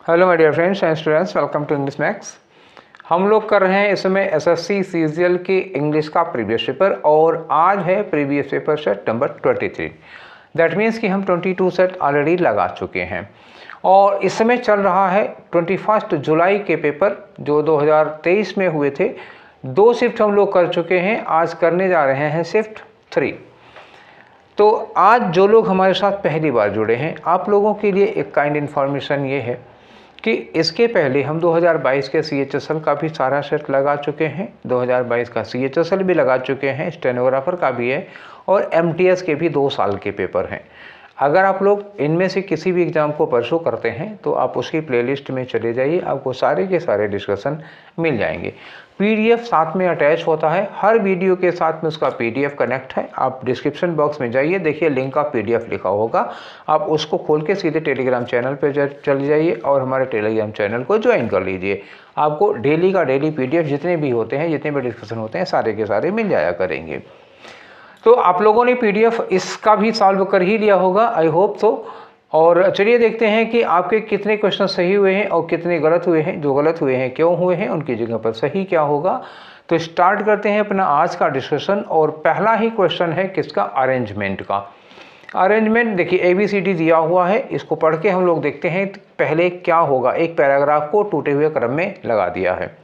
Hello my dear friends and students, welcome to English Max. हम लोग कर रहे हैं इस समय एसएससी सीजीएल की इंग्लिश का प्रीवियस पेपर और आज है previous paper set number 23। That means कि हम 22 सेट ऑलरेडी लगा चुके हैं और इस समय चल रहा है 21 जुलाई के पेपर जो 2023 में हुए थे। 2 शिफ्ट हम लोग कर चुके हैं, आज करने जा रहे हैं शिफ्ट 3। तो आज जो लोग हमारे साथ पहली बार जुड़े हैं, आप लोगों के लिए एक काइंड इन्फॉर्मेशन ये है कि इसके पहले हम 2022 के CHSL का भी सारा सेट लगा चुके हैं, 2022 का CHSL भी लगा चुके हैं, स्टेनोग्राफर का भी है और MTS के भी 2 साल के पेपर हैं। अगर आप लोग इनमें से किसी भी एग्ज़ाम को परसू करते हैं तो आप उसकी प्लेलिस्ट में चले जाइए, आपको सारे के सारे डिस्कशन मिल जाएंगे। PDF साथ में अटैच होता है, हर वीडियो के साथ में उसका PDF कनेक्ट है। आप डिस्क्रिप्शन बॉक्स में जाइए, देखिए लिंक का PDF लिखा होगा, आप उसको खोल के सीधे टेलीग्राम चैनल पर चले जाइए और हमारे टेलीग्राम चैनल को ज्वाइन कर लीजिए। आपको डेली का डेली PDF जितने भी होते हैं, जितने भी डिस्कशन होते हैं, सारे के सारे मिल जाया करेंगे। तो आप लोगों ने PDF इसका भी सॉल्व कर ही लिया होगा, आई होप सो। और चलिए देखते हैं कि आपके कितने क्वेश्चन सही हुए हैं और कितने गलत हुए हैं। जो गलत हुए हैं क्यों हुए हैं, उनकी जगह पर सही क्या होगा। तो स्टार्ट करते हैं अपना आज का डिस्कशन। और पहला ही क्वेश्चन है किसका, अरेंजमेंट का। अरेंजमेंट देखिए ABCD दिया हुआ है, इसको पढ़ के हम लोग देखते हैं पहले क्या होगा। एक पैराग्राफ को टूटे हुए क्रम में लगा दिया है।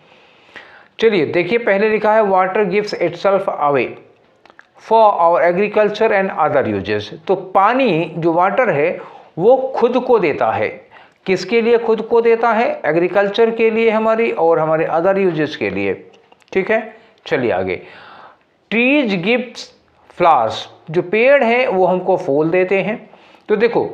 चलिए देखिए, पहले लिखा है water gives itself away for our agriculture and other uses. तो पानी जो वाटर है वो खुद को देता है। किसके लिए खुद को देता है? एग्रीकल्चर के लिए हमारी और हमारे अदर यूजेस के लिए। ठीक है, चलिए आगे। ट्रीज गिव्स फ्लावर्स, जो पेड़ है वो हमको फूल देते हैं। तो देखो,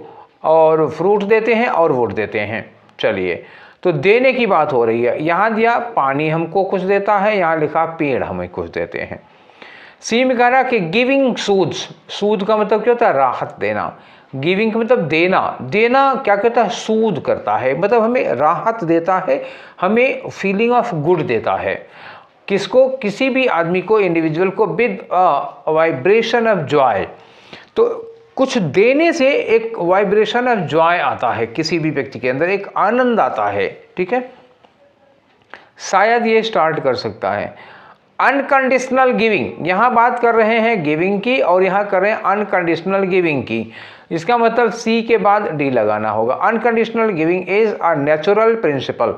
और फ्रूट देते हैं और वुड देते हैं। चलिए, तो देने की बात हो रही है। यहाँ दिया पानी हमको कुछ देता है, यहाँ लिखा पेड़ हमें कुछ देते हैं। सी में कह रहा कि गिविंग सूद्स, सूद का मतलब क्या होता है? राहत देना। गिविंग का मतलब देना। देना क्या कहता है? सूद करता है, मतलब हमें राहत देता है, हमें फीलिंग ऑफ गुड देता है। किसको? किसी भी आदमी को, इंडिविजुअल को, विद वाइब्रेशन ऑफ जॉय। तो कुछ देने से एक वाइब्रेशन ऑफ जॉय आता है, किसी भी व्यक्ति के अंदर एक आनंद आता है। ठीक है, शायद ये स्टार्ट कर सकता है। अनकंडीशनल गिविंग, यहाँ बात कर रहे हैं गिविंग की और यहाँ कर रहे हैं अनकंडीशनल गिविंग की। इसका मतलब C के बाद D लगाना होगा। Unconditional giving is a natural principle,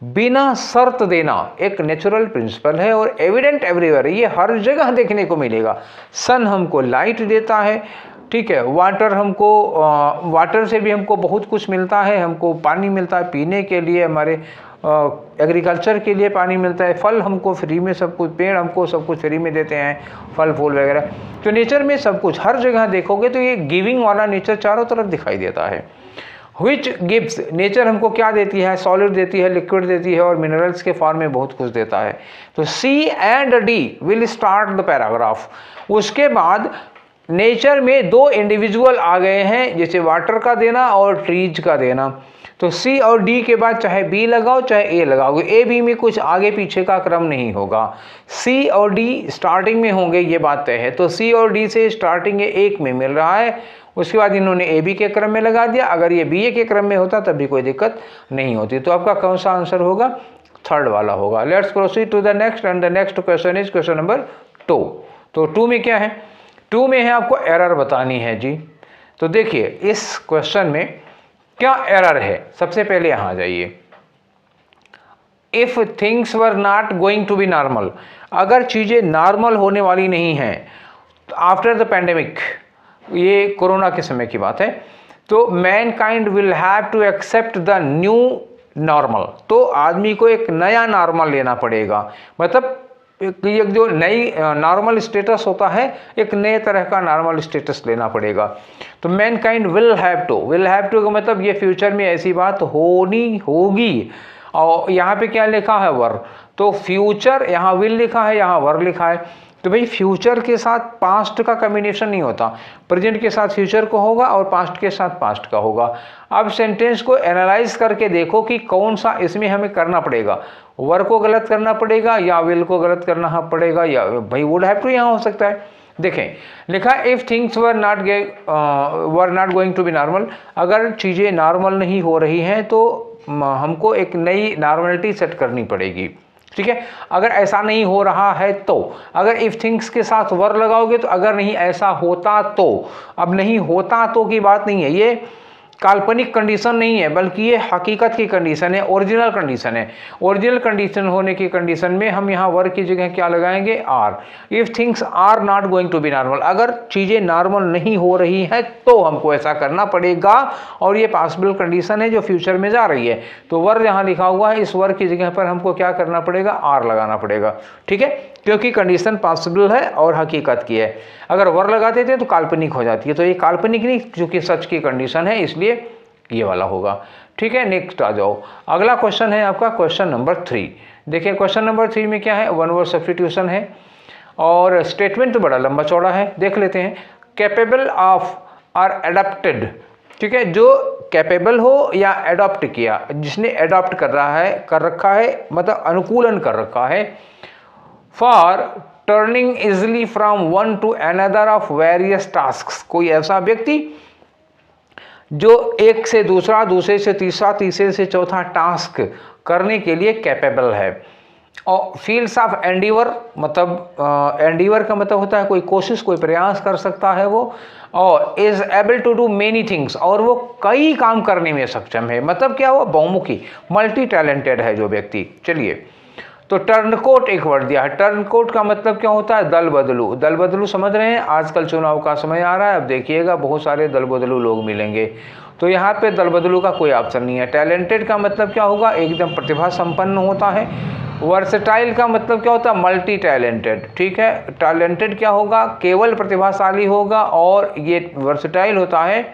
बिना शर्त देना एक नेचुरल प्रिंसिपल है और एविडेंट एवरीवेयर, ये हर जगह देखने को मिलेगा। सन हमको लाइट देता है, ठीक है। वाटर हमको, वाटर से भी हमको बहुत कुछ मिलता है। हमको पानी मिलता है पीने के लिए, हमारे एग्रीकल्चर के लिए पानी मिलता है। फल हमको फ्री में सब कुछ, पेड़ हमको सब कुछ फ्री में देते हैं, फल फूल वगैरह। तो नेचर में सब कुछ, हर जगह देखोगे तो ये गिविंग वाला नेचर चारों तरफ दिखाई देता है। व्हिच गिव्स, नेचर हमको क्या देती है? सॉलिड देती है, लिक्विड देती है और मिनरल्स के फॉर्म में बहुत कुछ देता है। तो C and D will start the paragraph. उसके बाद नेचर में 2 इंडिविजुअल आ गए हैं, जैसे वाटर का देना और ट्रीज का देना। तो C और D के बाद चाहे B लगाओ चाहे A लगाओगे, A B में कुछ आगे पीछे का क्रम नहीं होगा। C और D स्टार्टिंग में होंगे, ये बात तय है। तो C और D से स्टार्टिंग एक में मिल रहा है, उसके बाद इन्होंने A B के क्रम में लगा दिया। अगर ये BA के क्रम में होता तब भी कोई दिक्कत नहीं होती। तो आपका कौन सा आंसर होगा? थर्ड वाला होगा। Let's proceed to the next and the next question is question number 2। तो 2 में क्या है? 2 में है आपको एरर बतानी है जी। तो देखिए इस क्वेश्चन में क्या एरर है। सबसे पहले यहां जाइए, if things were not going to be normal, अगर चीजें नॉर्मल होने वाली नहीं हैं आफ्टर द पैंडेमिक, ये कोरोना के समय की बात है, तो mankind will have to accept the new normal. तो आदमी को एक नया नॉर्मल लेना पड़ेगा। मतलब ये जो नई नॉर्मल स्टेटस होता है, एक नए तरह का नॉर्मल स्टेटस लेना पड़ेगा। तो मैनकाइंड विल हैव टू का मतलब ये फ्यूचर में ऐसी बात होनी होगी। और यहाँ पे क्या लिखा है? वर। तो फ्यूचर, यहाँ विल लिखा है, यहाँ वर लिखा है। तो भाई फ्यूचर के साथ पास्ट का कॉम्बिनेशन नहीं होता, प्रेजेंट के साथ फ्यूचर को होगा और पास्ट के साथ पास्ट का होगा। अब सेंटेंस को एनालाइज करके देखो कि कौन सा इसमें हमें करना पड़ेगा। वर को गलत करना पड़ेगा या विल को गलत करना पड़ेगा या भाई वुड हैव टू यहाँ हो सकता है। देखें लिखा if things were not going to be normal, अगर चीज़ें नॉर्मल नहीं हो रही हैं तो हमको एक नई नॉर्मलिटी सेट करनी पड़ेगी, ठीक है। अगर ऐसा नहीं हो रहा है तो, अगर इफ थिंग्स के साथ वर लगाओगे तो अगर नहीं ऐसा होता तो, अब नहीं होता तो की बात नहीं है, ये काल्पनिक कंडीशन नहीं है बल्कि ये हकीकत की कंडीशन है, ओरिजिनल कंडीशन है। ओरिजिनल कंडीशन होने की कंडीशन में हम यहाँ वर्क की जगह क्या लगाएंगे, are. If things are not going to be normal, अगर चीज़ें नॉर्मल नहीं हो रही हैं तो हमको ऐसा करना पड़ेगा, और ये पॉसिबल कंडीशन है जो फ्यूचर में जा रही है। तो वर्क यहाँ लिखा हुआ है, इस वर्क की जगह पर हमको क्या करना पड़ेगा, आर लगाना पड़ेगा, ठीक है, क्योंकि कंडीशन पॉसिबल है और हकीकत की है। अगर वर लगा देते हैं तो काल्पनिक हो जाती है, तो ये काल्पनिक नहीं चूंकि सच की कंडीशन है इसलिए ये वाला होगा, ठीक है। नेक्स्ट आ जाओ, अगला क्वेश्चन है आपका क्वेश्चन नंबर 3। देखिए क्वेश्चन नंबर 3 में क्या है, वन वर्ड सब्स्टिट्यूशन है और स्टेटमेंट तो बड़ा लंबा चौड़ा है, देख लेते हैं। कैपेबल ऑफ आर एडप्टेड, ठीक है, जो कैपेबल हो या एडॉप्ट किया, जिसने एडॉप्ट कर रखा है मतलब अनुकूलन कर रखा है, for turning easily from one two another of various tasks, कोई ऐसा व्यक्ति जो एक से दूसरा, दूसरे से तीसरा, तीसरे से चौथा टास्क करने के लिए कैपेबल है। और फील्ड्स ऑफ एंडीवर, मतलब एंडीवर का मतलब होता है कोई कोशिश, कोई प्रयास कर सकता है वो, और is able to do many things, और वो कई काम करने में सक्षम है, मतलब क्या हुआ, बहुमुखी, मल्टी टैलेंटेड है जो व्यक्ति। चलिए, तो टर्नकोट एक वर्ड दिया है। टर्नकोट का मतलब क्या होता है, दल बदलू। दल बदलू समझ रहे हैं, आजकल चुनाव का समय आ रहा है, अब देखिएगा बहुत सारे दल बदलू लोग मिलेंगे, तो यहाँ पे दल बदलू का कोई ऑप्शन नहीं है। टैलेंटेड का मतलब क्या होगा, एकदम प्रतिभा संपन्न होता है। वर्सेटाइल का मतलब क्या होता है, मल्टी टैलेंटेड, ठीक है। टैलेंटेड क्या होगा, केवल प्रतिभाशाली होगा, और ये वर्सेटाइल होता है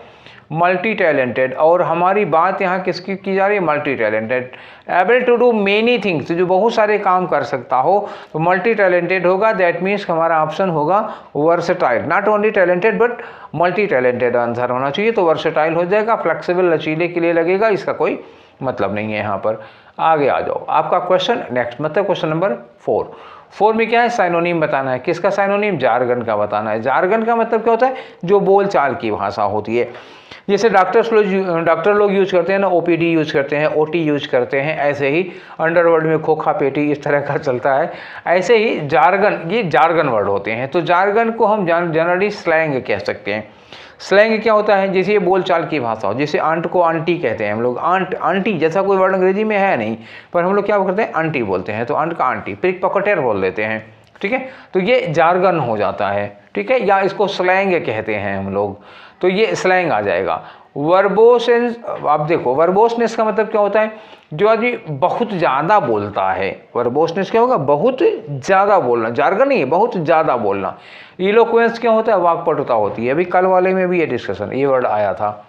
मल्टी टैलेंटेड। और हमारी बात यहाँ किसकी की जा रही है, multi talented. Able to do many things, जो बहुत सारे काम कर सकता हो, तो मल्टी टैलेंटेड होगा। दैट मीन्स हमारा ऑप्शन होगा versatile, not only talented but multi talented answer होना चाहिए, तो वर्सेटाइल हो जाएगा। फ्लेक्सिबल, लचीले के लिए लगेगा, इसका कोई मतलब नहीं है यहाँ पर। आगे आ जाओ, आपका क्वेश्चन नेक्स्ट, मतलब क्वेश्चन नंबर 4 में क्या है, साइनोनिम बताना है। किसका साइनोनिम, जार्गन का बताना है। जार्गन का मतलब क्या होता है, जो बोलचाल की भाषा होती है, जैसे डॉक्टर लोग यूज करते हैं ना, ओपीडी यूज करते हैं, ओटी यूज करते हैं, ऐसे ही अंडरवर्ल्ड में खोखा पेटी इस तरह का चलता है, ऐसे ही जार्गन, ये जार्गन वर्ड होते हैं। तो जार्गन को हम जनरली स्लैंग कह सकते हैं। स्लैंग क्या होता है, जैसे ये बोलचाल की भाषा हो, जैसे आंट को आंटी कहते हैं हम लोग, आंटी जैसा कोई वर्ड अंग्रेजी में है नहीं, पर हम लोग क्या करते हैं, आंटी बोलते हैं, तो आंट का आंटी, पिक पॉकेटर बोल देते हैं, ठीक है। तो ये जार्गन हो जाता है, ठीक है, या इसको स्लैंग कहते हैं हम लोग, तो ये स्लैंग आ जाएगा। वर्बोसेंस, आप देखो वर्बोसनेस का मतलब क्या होता है, जो आदमी बहुत ज़्यादा बोलता है। वर्बोसनेस क्या होगा, बहुत ज़्यादा बोलना, जार्गन नहीं है, बहुत ज़्यादा बोलना। इलोक्वेंस क्या होता है, वाक्पटुता होती है। अभी कल वाले में भी ये डिस्कशन, ये वर्ड आया था।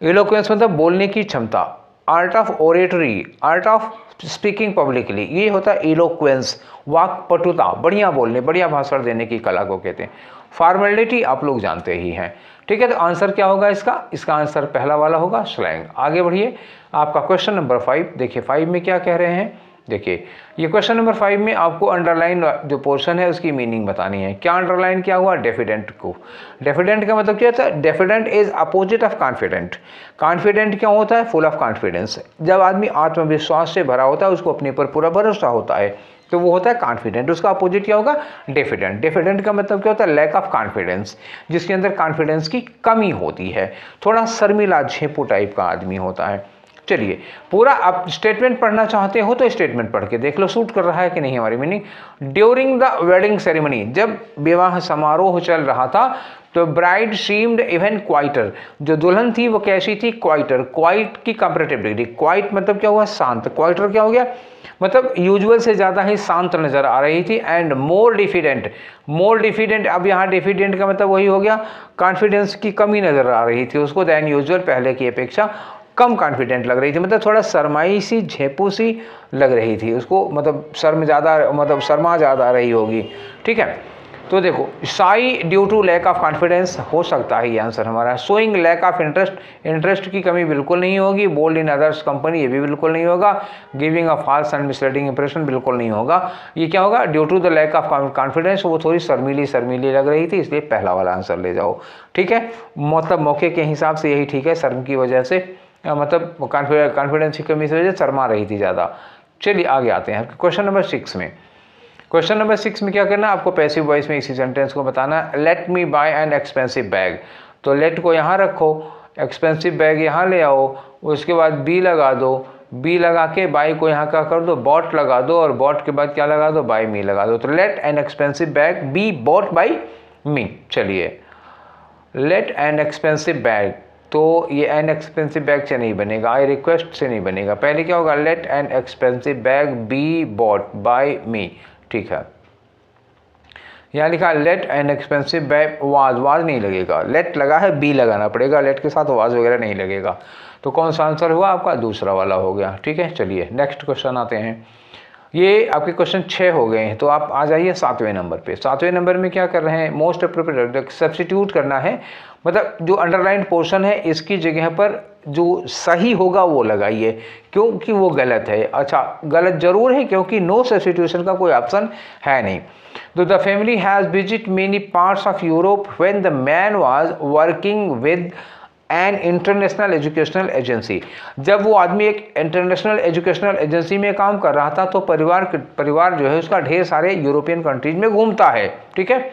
इलोक्वेंस मतलब बोलने की क्षमता, art of oratory, art of speaking publicly, ये होता है इलोक्वेंस, वाक्पटुता, बढ़िया बोलने, बढ़िया भाषण देने की कला को कहते हैं। फॉर्मेलिटी आप लोग जानते ही हैं, ठीक है। तो आंसर क्या होगा इसका आंसर पहला वाला होगा, स्लैंग। आगे बढ़िए, आपका क्वेश्चन नंबर 5, देखिए 5 में क्या कह रहे हैं। देखिए ये क्वेश्चन नंबर 5 में आपको अंडरलाइन जो पोर्शन है उसकी मीनिंग बतानी है। क्या अंडरलाइन क्या हुआ, डेफिडेंट को। डेफिडेंट का मतलब क्या होता है, diffident is opposite of confident. Confident क्या होता है, फुल ऑफ कॉन्फिडेंस। जब आदमी आत्मविश्वास से भरा होता है, उसको अपने पर पूरा भरोसा होता है, तो वो होता है कॉन्फिडेंट। उसका अपोजिट क्या होगा, डेफिडेंट। डेफिडेंट का मतलब क्या होता है, लैक ऑफ कॉन्फिडेंस, जिसके अंदर कॉन्फिडेंस की कमी होती है, थोड़ा शर्मिला झेपू टाइप का आदमी होता है। चलिए पूरा आप स्टेटमेंट पढ़ना चाहते हो तो स्टेटमेंट पढ़ के देख लो, सूट कर रहा है कि नहीं हमारी meaning. During the wedding ceremony, जब विवाह समारोह चल रहा था, तो ब्राइड सीम्ड इवन क्वाइटर, जो दुल्हन थी वो कैसी थी, क्वाइटर। क्वाइट की कंपैरेटिव डिग्री, क्वाइट मतलब क्या हुआ, शांत। क्वाइटर क्या हो गया, मतलब यूजुअल से ज़्यादा ही शांत नजर आ रही थी। And more diffident, more diffident, अब यहाँ डिफिडेंट का मतलब वही हो गया, कॉन्फिडेंस की कमी नजर आ रही थी उसको, दैन यूजुअल, पहले की अपेक्षा कम कॉन्फिडेंट लग रही थी, मतलब थोड़ा शर्माई सी, झेपू सी लग रही थी उसको, मतलब शर्मा ज़्यादा रही होगी, ठीक है। तो देखो shy due to lack of confidence हो सकता है ये आंसर हमारा। Showing lack of interest, interest की कमी बिल्कुल नहीं होगी। बोल्ड इन अदर्स कंपनी, ये भी बिल्कुल नहीं होगा। Giving a false and misleading impression, बिल्कुल नहीं होगा। ये क्या होगा, due to the lack of confidence, वो थोड़ी शर्मीली लग रही थी, इसलिए पहला वाला आंसर ले जाओ, ठीक है। मतलब मौके के हिसाब से यही ठीक है, शर्म की वजह से मतलब कॉन्फिडेंस की कमी से वजह शर्मा रही थी ज़्यादा। चलिए आगे आते हैं क्वेश्चन नंबर 6 में। क्वेश्चन नंबर 6 में क्या करना है आपको, पैसिव वॉइस में इसी सेंटेंस को बताना है, let me buy an expensive bag. तो लेट को यहाँ रखो, एक्सपेंसिव बैग यहाँ ले आओ, उसके बाद बी लगा दो, बी लगा के बाई को यहाँ का कर दो, बॉट लगा दो, और बॉट के बाद क्या लगा दो, बाई मी लगा दो। तो let an expensive bag be bought by me. चलिए लेट एन एक्सपेंसिव बैग, तो ये एन एक्सपेंसिव बैग से नहीं बनेगा, आई रिक्वेस्ट से नहीं बनेगा। पहले क्या होगा, let an expensive bag be bought by me. ठीक है, यहाँ लिखा let an expensive bag, was नहीं लगेगा, लेट लगा है बी लगाना पड़ेगा, लेट के साथ वाज वगैरह नहीं लगेगा। तो कौन सा आंसर हुआ आपका, दूसरा वाला हो गया। ठीक है, चलिए नेक्स्ट क्वेश्चन आते हैं। ये आपके क्वेश्चन 6 हो गए हैं, तो आप आ जाइए 7वें नंबर पे। 7वें नंबर में क्या कर रहे हैं, मोस्ट अप्रोप्रिएट सब्स्टिट्यूट करना है, मतलब जो अंडरलाइन पोर्शन है इसकी जगह पर जो सही होगा वो लगाइए, क्योंकि वो गलत है। अच्छा, गलत जरूर है क्योंकि नो सब्स्टिट्यूशन का कोई ऑप्शन है नहीं। तो the family has visit many parts of Europe when the man was working with an international educational agency. जब वो आदमी एक इंटरनेशनल एजुकेशनल एजेंसी में काम कर रहा था तो परिवार जो है उसका ढेर सारे यूरोपियन कंट्रीज में घूमता है। ठीक है,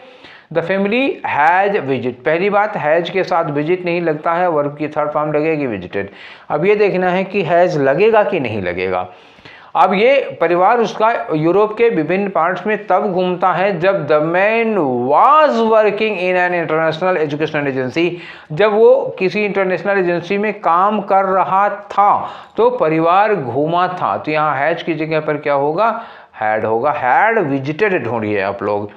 द फैमिली हैज विजिट, पहली बात हैज के साथ विजिट नहीं लगता है, वर्ब की थर्ड फॉर्म लगेगी विजिटेड। अब ये देखना है कि हैज लगेगा कि नहीं लगेगा। अब ये परिवार उसका यूरोप के विभिन्न पार्ट्स में तब घूमता है जब the man was working in an international educational agency, जब वो किसी इंटरनेशनल एजेंसी में काम कर रहा था तो परिवार घूमा था। तो यहाँ हैज की जगह पर क्या होगा, हैड होगा। हैड विजिटेड ढूंढिए आप लोग।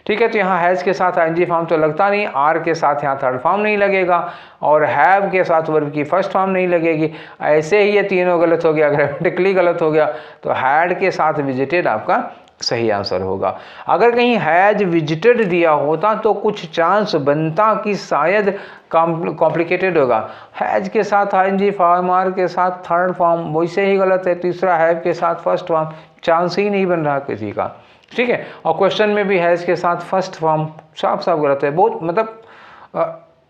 ठीक है, तो यहाँ हैज़ के साथ आईएनजी फॉर्म तो लगता नहीं, आर के साथ यहाँ थर्ड फॉर्म नहीं लगेगा, और हैव के साथ वर्ब की फर्स्ट फॉर्म नहीं लगेगी। ऐसे ही ये तीनों गलत हो गया, ग्रामेटिकली गलत हो गया। तो हैड के साथ विजिटेड आपका सही आंसर होगा। अगर कहीं हैज विजिटेड दिया होता तो कुछ चांस बनता कि शायद कॉम्प्लिकेटेड होगा। हैज के साथ आईएनजी फॉर्म, आर के साथ थर्ड फॉर्म, वैसे ही गलत है। तीसरा हैव के साथ फर्स्ट फॉर्म, चांस ही नहीं बन रहा किसी का। ठीक है, और क्वेश्चन में भी हैज़ के साथ फर्स्ट फॉर्म साफ साफ गलत है। बहुत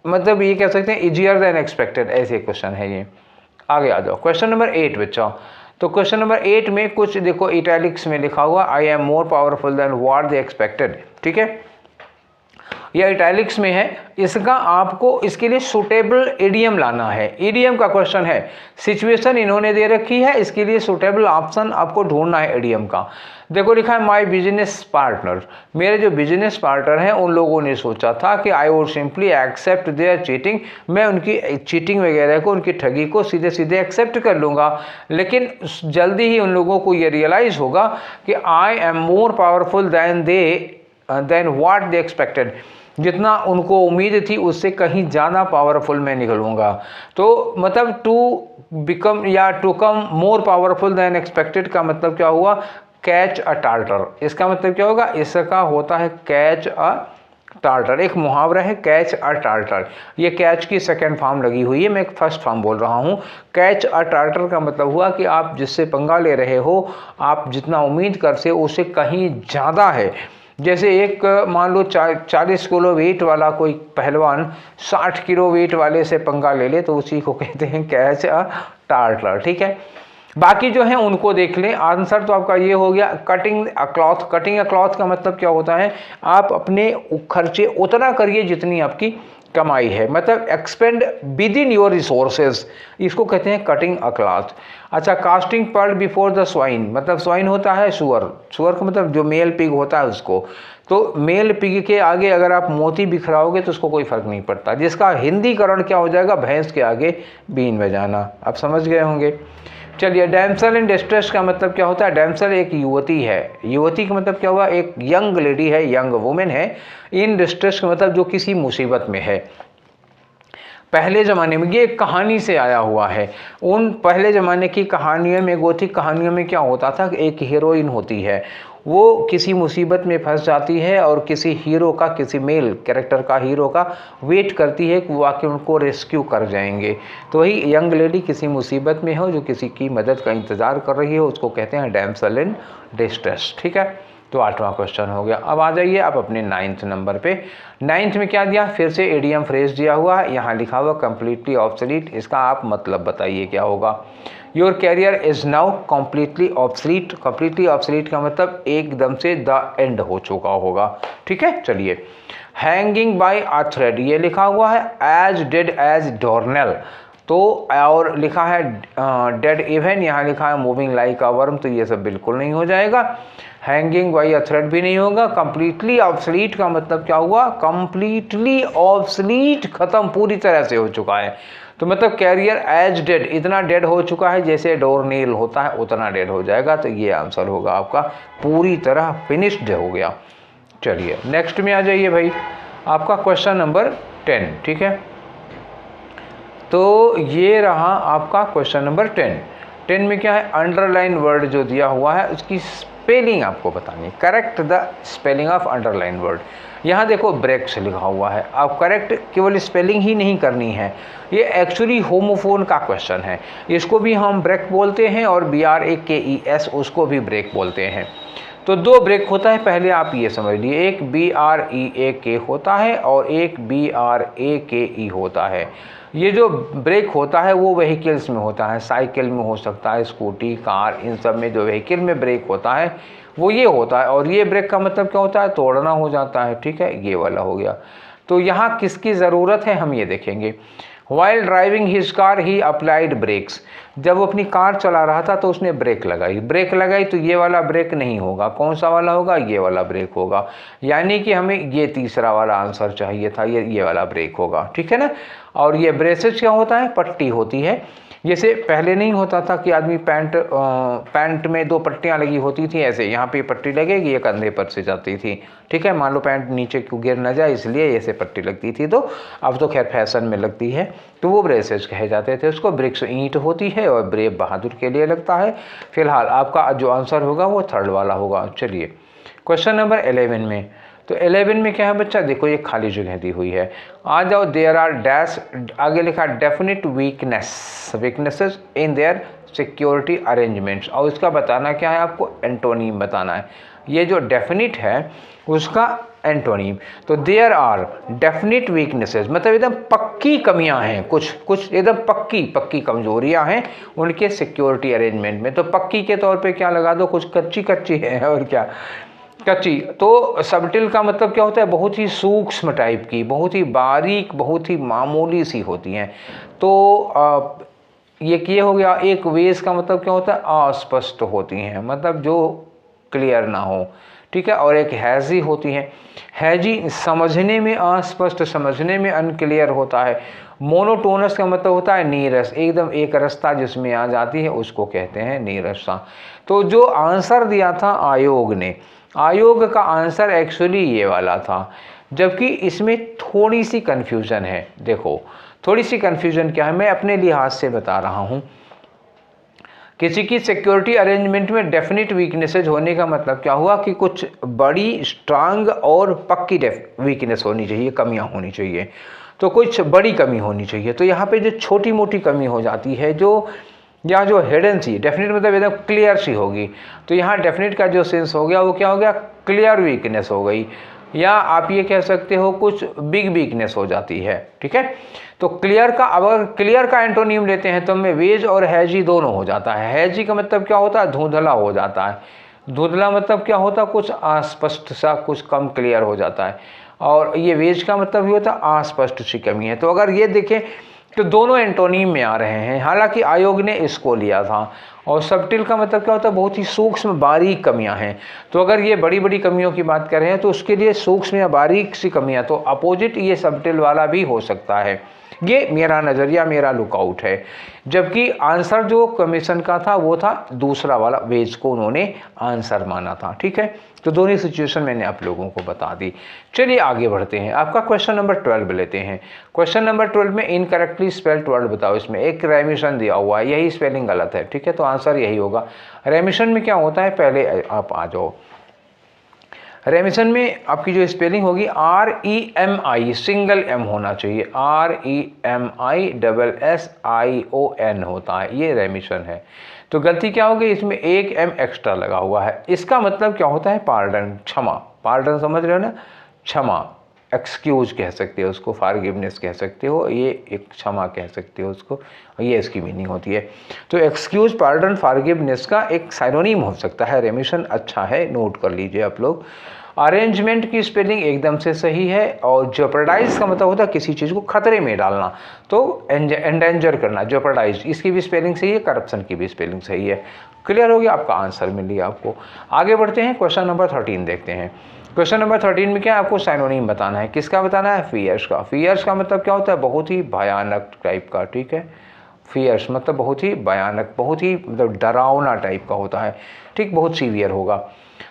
मतलब ये कह सकते हैं इजियर देन एक्सपेक्टेड, ऐसे क्वेश्चन है ये। आगे आ जाओ, क्वेश्चन नंबर 8 बच्चों। तो क्वेश्चन नंबर 8 में कुछ देखो इटैलिक्स में लिखा हुआ, I am more powerful then what they expected. ठीक है, यह इटैलिक्स में है, इसका आपको इसके लिए सुटेबल इडियम लाना है। इडियम का क्वेश्चन है, सिचुएशन इन्होंने दे रखी है, इसके लिए सुटेबल ऑप्शन आपको ढूंढना है इडियम का। देखो लिखा है माय बिजनेस पार्टनर, मेरे जो बिजनेस पार्टनर हैं उन लोगों ने सोचा था कि I would simply accept their cheating, मैं उनकी चीटिंग वगैरह को, उनकी ठगी को सीधे सीधे एक्सेप्ट कर लूँगा। लेकिन जल्दी ही उन लोगों को ये रियलाइज़ होगा कि I am more powerful then what they expected, जितना उनको उम्मीद थी उससे कहीं ज़्यादा पावरफुल मैं निकलूँगा। तो मतलब टू बिकम या to come more powerful than expected का मतलब क्या हुआ, कैच अ टार्टर। इसका मतलब क्या होगा, इसका होता है कैच अ टार्टर। एक मुहावरा है कैच अ टार्टर, ये कैच की सेकंड फॉर्म लगी हुई है, मैं एक फर्स्ट फॉर्म बोल रहा हूँ। कैच अ टार्टर का मतलब हुआ कि आप जिससे पंगा ले रहे हो, आप जितना उम्मीद करते हो उससे कहीं ज़्यादा है। जैसे एक मान लो 40 किलो वेट वाला कोई पहलवान 60 किलो वेट वाले से पंगा ले ले, तो उसी को कहते हैं कैच अ टार्टलर। ठीक है, बाकी जो है उनको देख लें। आंसर तो आपका ये हो गया cutting a cloth. Cutting a cloth का मतलब क्या होता है, आप अपने खर्चे उतना करिए जितनी आपकी कमाई है, मतलब expend within your resources, इसको कहते हैं कटिंग अ क्लॉथ। अच्छा, casting pearl before the swine, मतलब स्वाइन होता है सुअर, सुअर का मतलब जो मेल पिग होता है उसको। तो मेल पिग के आगे अगर आप मोती बिखराओगे तो उसको कोई फर्क नहीं पड़ता, जिसका हिंदीकरण क्या हो जाएगा, भैंस के आगे बीन बजाना। आप समझ गए होंगे। चलिए, डैमसल इन डिस्ट्रेस का मतलब क्या होता है, डैमसल एक युवती है। युवती का मतलब क्या हुआ, एक यंग लेडी है, यंग वुमेन है। इन डिस्ट्रेस का मतलब जो किसी मुसीबत में है। पहले ज़माने में, ये एक कहानी से आया हुआ है, उन पहले ज़माने की कहानियों में, गोथिक कहानियों में क्या होता था कि एक हीरोइन होती है, वो किसी मुसीबत में फंस जाती है और किसी हीरो का, किसी मेल कैरेक्टर का, हीरो का वेट करती है कि वो आके उनको रेस्क्यू कर जाएंगे। तो वही यंग लेडी किसी मुसीबत में हो, जो किसी की मदद का इंतज़ार कर रही है, उसको कहते हैं डैमसल इन डिस्ट्रेस। ठीक है, तो 8वां क्वेश्चन हो गया। अब आ जाइए आप अपने 9th नंबर पे। 9th में क्या दिया, फिर से एडीएम फ्रेज दिया हुआ है, यहाँ लिखा हुआ कम्प्लीटली ऑब्सोलीट। इसका आप मतलब बताइए क्या होगा। Your career is now completely obsolete. Completely obsolete का मतलब एकदम से द एंड हो चुका होगा, ठीक है। चलिए, हैंगिंग बाय अ थ्रेड ये लिखा हुआ है, एज डेड एज डोरनेल, तो और लिखा है डेड इवन, यहाँ लिखा है मूविंग लाइक अ वर्म, तो ये सब बिल्कुल नहीं हो जाएगा। हैंगिंग बाय अ थ्रेड भी नहीं होगा। कंप्लीटली ऑब्सोलीट का मतलब क्या हुआ, कंप्लीटली ऑब्सोलीट, खत्म पूरी तरह से हो चुका है। तो मतलब कैरियर एज डेड, इतना डेड हो चुका है जैसे डोरनेल होता है उतना डेड हो जाएगा। तो ये आंसर होगा आपका, पूरी तरह फिनिश्ड हो गया। चलिए नेक्स्ट में आ जाइए भाई, आपका क्वेश्चन नंबर 10, ठीक है। तो ये रहा आपका क्वेश्चन नंबर 10। 10 में क्या है, अंडरलाइन वर्ड जो दिया हुआ है उसकी स्पेलिंग आपको बतानी है। Correct the spelling of underline word. यहाँ देखो ब्रेक्स लिखा हुआ है, आप करेक्ट केवल स्पेलिंग ही नहीं करनी है, ये एक्चुअली होमोफोन का क्वेश्चन है। इसको भी हम ब्रेक बोलते हैं और BRAKES उसको भी ब्रेक बोलते हैं। तो 2 ब्रेक होता है, पहले आप ये समझ लिए, एक BREAK होता है और एक BRAKE होता है। ये जो ब्रेक होता है वो व्हीकल्स में होता है, साइकिल में हो सकता है, स्कूटी, कार, इन सब में जो व्हीकल में ब्रेक होता है वो ये होता है। और ये ब्रेक का मतलब क्या होता है, तोड़ना हो जाता है, ठीक है, ये वाला हो गया। तो यहाँ किसकी ज़रूरत है हम ये देखेंगे। वाइल ड्राइविंग हिज कार ही अप्लाइड ब्रेक्स, जब वो अपनी कार चला रहा था तो उसने ब्रेक लगाई, तो ये वाला ब्रेक नहीं होगा, कौन सा वाला होगा, ये वाला ब्रेक होगा। यानी कि हमें ये तीसरा वाला आंसर चाहिए था, ये वाला ब्रेक होगा, ठीक है ना। और ये ब्रेसेज क्या होता है, पट्टी होती है। जैसे पहले नहीं होता था कि आदमी पैंट में 2 पट्टियाँ लगी होती थी, ऐसे यहाँ पे पट्टी लगेगी, ये कंधे पर से जाती थी, ठीक है। मान लो पैंट नीचे क्यों गिर ना जाए इसलिए ऐसे पट्टी लगती थी, तो अब तो खैर फैशन में लगती है, तो वो ब्रेसेज कहे जाते थे उसको। ब्रिक्स ईंट होती है और ब्रेक बहादुर के लिए लगता है। फिलहाल आपका जो आंसर होगा वो 3rd वाला होगा। चलिए क्वेश्चन नंबर 11 में, तो 11 में क्या है बच्चा, देखो ये खाली जगह दी हुई है, आ जाओ। देयर आर डैश, आगे लिखा definite weaknesses in their security arrangements, और उसका बताना क्या है, आपको एंटोनीम बताना है। ये जो डेफिनिट है उसका एंटोनीम, तो देयर आर डेफिनिट वीकनेसेस मतलब एकदम पक्की कमियां हैं, कुछ एकदम पक्की कमजोरियां हैं उनके सिक्योरिटी अरेंजमेंट में। तो पक्की के तौर पे क्या लगा दो, कुछ कच्ची है, और क्या कच्ची। तो सबटिल का मतलब क्या होता है, बहुत ही सूक्ष्म टाइप की, बहुत ही बारीक, बहुत ही मामूली सी होती हैं। तो ये हो गया। एक वेज का मतलब क्या होता है, अस्पष्ट होती हैं, मतलब जो क्लियर ना हो, ठीक है। और एक हैजी होती हैं, हैजी समझने में अस्पष्ट, समझने में अनक्लियर होता है। मोनोटोनस का मतलब होता है नीरस, एकदम एक रस्ता जिसमें आ जाती है उसको कहते हैं नीरसा। तो जो आंसर दिया था आयोग ने, आयोग का आंसर एक्चुअली ये वाला था, जबकि इसमें थोड़ी सी कन्फ्यूज़न है। देखो थोड़ी सी कन्फ्यूज़न क्या है, मैं अपने लिहाज से बता रहा हूँ। किसी की सिक्योरिटी अरेंजमेंट में डेफिनेट वीकनेसेज होने का मतलब क्या हुआ कि कुछ बड़ी, स्ट्रांग और पक्की वीकनेस होनी चाहिए, कमियां होनी चाहिए, तो कुछ बड़ी कमी होनी चाहिए। तो यहाँ पे जो छोटी मोटी कमी हो जाती है, जो या जो हिडन सी, डेफिनेट मतलब एकदम क्लियर सी होगी, तो यहाँ डेफिनेट का जो सेंस हो गया वो क्या हो गया, क्लियर वीकनेस हो गई, या आप ये कह सकते हो कुछ बिग वीकनेस हो जाती है, ठीक है। तो क्लियर का, अब अगर क्लियर का एंटोनिम लेते हैं तो हमें वेज और हैजी दोनों हो जाता है। हैजी का मतलब क्या होता है, धुंधला हो जाता है। धुंधला मतलब क्या होता है, कुछ अस्पष्ट सा, कुछ कम क्लियर हो जाता है। और ये वेज का मतलब भी होता है अस्पष्ट सी कमी है। तो अगर ये देखें तो दोनों एंटोनिम में आ रहे हैं, हालांकि आयोग ने इसको लिया था। और सबटिल का मतलब क्या होता है, बहुत ही सूक्ष्म बारीक कमियां हैं। तो अगर ये बड़ी बड़ी कमियों की बात कर रहे हैं तो उसके लिए सूक्ष्म या बारीक सी कमियां, तो अपोजिट ये सबटिल वाला भी हो सकता है। ये मेरा नज़रिया, मेरा लुकआउट है। जबकि आंसर जो कमीशन का था वो था दूसरा वाला, वेज को उन्होंने आंसर माना था, ठीक है। तो दोनों सिचुएशन मैंने आप लोगों को बता दी। चलिए आगे बढ़ते हैं, आपका क्वेश्चन नंबर 12 लेते हैं। क्वेश्चन नंबर 12 में इनकरेक्टली स्पेल्ड वर्ड बताओ। इसमें एक रेमिशन दिया हुआ है, यही स्पेलिंग गलत है, ठीक है, तो आंसर यही होगा। रेमिशन में क्या होता है, पहले आप आ जाओ। रेमिशन में आपकी जो स्पेलिंग होगी REMI, सिंगल M होना चाहिए, REMISSION होता है, ये रेमिशन है। तो गलती क्या होगी, इसमें एक एम एक्स्ट्रा लगा हुआ है। इसका मतलब क्या होता है, पार्डन, क्षमा। पार्डन समझ रहे हो ना, क्षमा, एक्सक्यूज कह सकते हो उसको, फॉरगिवनेस कह सकते हो, ये एक क्षमा कह सकते हो उसको, ये इसकी मीनिंग होती है। तो एक्सक्यूज, पार्डन, फॉरगिवनेस का एक साइनोनिम हो सकता है रेमिशन। अच्छा है, नोट कर लीजिए आप लोग। अरेंजमेंट की स्पेलिंग एकदम से सही है, और जेपरडाइज का मतलब होता है किसी चीज़ को खतरे में डालना, तो एंडेंजर करना, जेपरडाइज, इसकी भी स्पेलिंग सही है, करप्शन की भी स्पेलिंग सही है। क्लियर हो गया, आपका आंसर मिल गया आपको। आगे बढ़ते हैं, क्वेश्चन नंबर 13 देखते हैं। क्वेश्चन नंबर 13 में क्या है, आपको साइनोनिम बताना है। किसका बताना है, फियर्स का। फियर्स का मतलब क्या होता है, बहुत ही भयानक टाइप का, ठीक है। फियर्स मतलब बहुत ही भयानक, बहुत ही मतलब डरावना टाइप का होता है, ठीक, बहुत सीवियर होगा।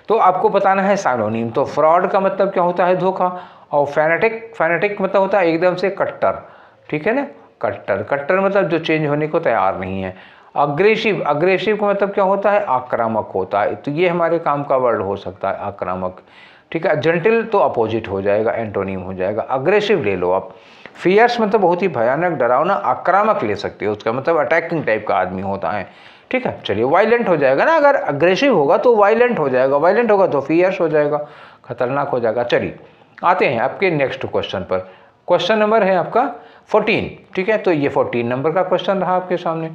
तो आपको बताना है साइनोनिम। तो फ्रॉड का मतलब क्या होता है, धोखा। और फैनेटिक, फैनेटिक मतलब होता है एकदम से कट्टर, ठीक है ना, कट्टर। कट्टर मतलब जो चेंज होने को तैयार नहीं है। अग्रेसिव, अग्रेसिव का मतलब क्या होता है, आक्रामक होता है। तो ये हमारे काम का वर्ड हो सकता है, आक्रामक, ठीक है। जेंटिल तो अपोजिट हो जाएगा, एंटोनिम हो जाएगा। अग्रेसिव ले लो आप। फियर्स मतलब बहुत ही भयानक, डरावना, आक्रामक ले सकते हो, उसका मतलब अटैकिंग टाइप का आदमी होता है, ठीक है। चलिए, वायलेंट हो जाएगा ना, अगर अग्रेसिव होगा तो वायलेंट हो जाएगा, वायलेंट होगा तो फियर्स हो जाएगा, खतरनाक हो जाएगा। चलिए आते हैं आपके नेक्स्ट क्वेश्चन पर। क्वेश्चन नंबर है आपका 14, ठीक है। तो ये 14 नंबर का क्वेश्चन रहा आपके सामने।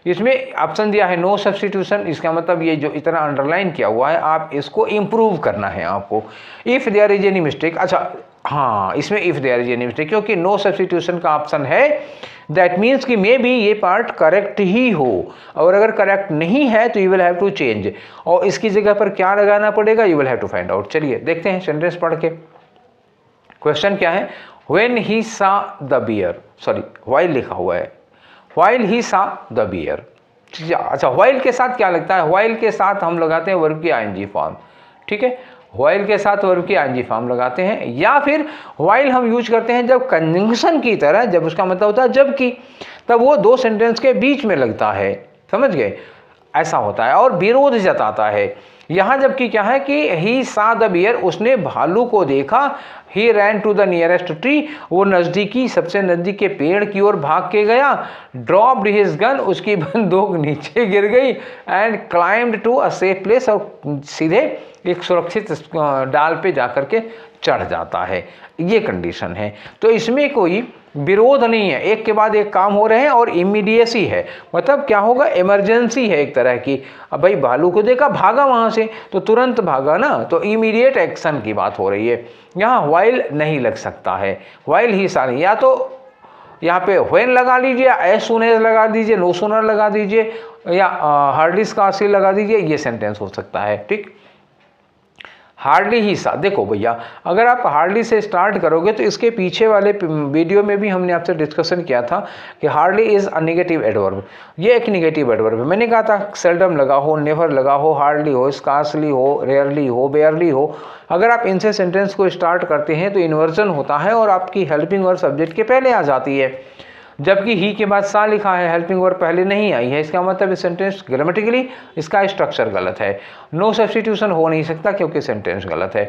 इसमें ऑप्शन दिया है नो सब्स्टिट्यूशन। इसका मतलब ये जो इतना अंडरलाइन किया हुआ है, आप इसको इम्प्रूव करना है आपको। If there is any mistake, अच्छा हाँ, इसमें if there is any mistake, क्योंकि नो सब्स्टिट्यूशन का ऑप्शन है, दैट मीन्स कि मे बी ये पार्ट करेक्ट ही हो, और अगर करेक्ट नहीं है तो you will have to change, और इसकी जगह पर क्या लगाना पड़ेगा, you will have to find out. चलिए देखते हैं सेंटेंस पढ़ के। क्वेश्चन क्या है, व्हेन ही सा द बियर, सॉरी व्हाइल लिखा हुआ है, व्हाइल ही सा द बियर। अच्छा, व्हाइल के साथ क्या लगता है, व्हाइल के साथ हम लगाते हैं वर्ब की आईएनजी फॉर्म, ठीक है। व्हाइल के साथ वर्ब की आईएनजी फॉर्म लगाते हैं, या फिर व्हाइल हम यूज करते हैं जब कंजंक्शन की तरह, जब उसका मतलब होता है जबकि, तब वो दो सेंटेंस के बीच में लगता है, समझ गए, ऐसा होता है, और विरोध जताता है। यहाँ जबकि क्या है कि ही सा द बियर, उसने भालू को देखा। He ran to the nearest tree, वो नज़दीकी, सबसे नज़दीक के पेड़ की ओर भाग के गया। ड्रॉप्ड हिज गन, उसकी बंदूक नीचे गिर गई। And climbed to a safe place, और सीधे एक सुरक्षित डाल पे जाकर के चढ़ जाता है। ये कंडीशन है। तो इसमें कोई विरोध नहीं है, एक के बाद एक काम हो रहे हैं, और इमीडिएसी है, मतलब क्या होगा, इमरजेंसी है एक तरह की। अब भाई भालू को देखा, भागा वहाँ से, तो तुरंत भागा ना, तो इमीडिएट एक्शन की बात हो रही है। यहाँ व्हाइल नहीं लग सकता है, व्हाइल ही सारी, या तो यहाँ पे व्हेन लगा लीजिए, एज सून एज लगा दीजिए, नो सूनर लगा दीजिए, या हार्डली स्कार्सली लगा दीजिए, ये सेंटेंस हो सकता है, ठीक। हार्डली ही सा, देखो भैया, अगर आप हार्डली से स्टार्ट करोगे तो इसके पीछे वाले वीडियो में भी हमने आपसे डिस्कशन किया था कि hardly is a negative adverb. ये एक नेगेटिव एडवर्ब है। मैंने कहा था सेल्डम लगा हो, नेवर लगा हो, हार्डली हो, स्कार्सली हो, रेयरली हो, बेयरली हो, अगर आप इनसे सेंटेंस को स्टार्ट करते हैं तो इन्वर्जन होता है, और आपकी हेल्पिंग वर्ब सब्जेक्ट के पहले आ जाती है, जबकि ही के बाद सा लिखा है, हेल्पिंग वर्ब पहले नहीं आई है। इसका मतलब इस सेंटेंस ग्रामेटिकली इसका स्ट्रक्चर गलत है, नो सब्स्टिट्यूशन हो नहीं सकता क्योंकि सेंटेंस गलत है।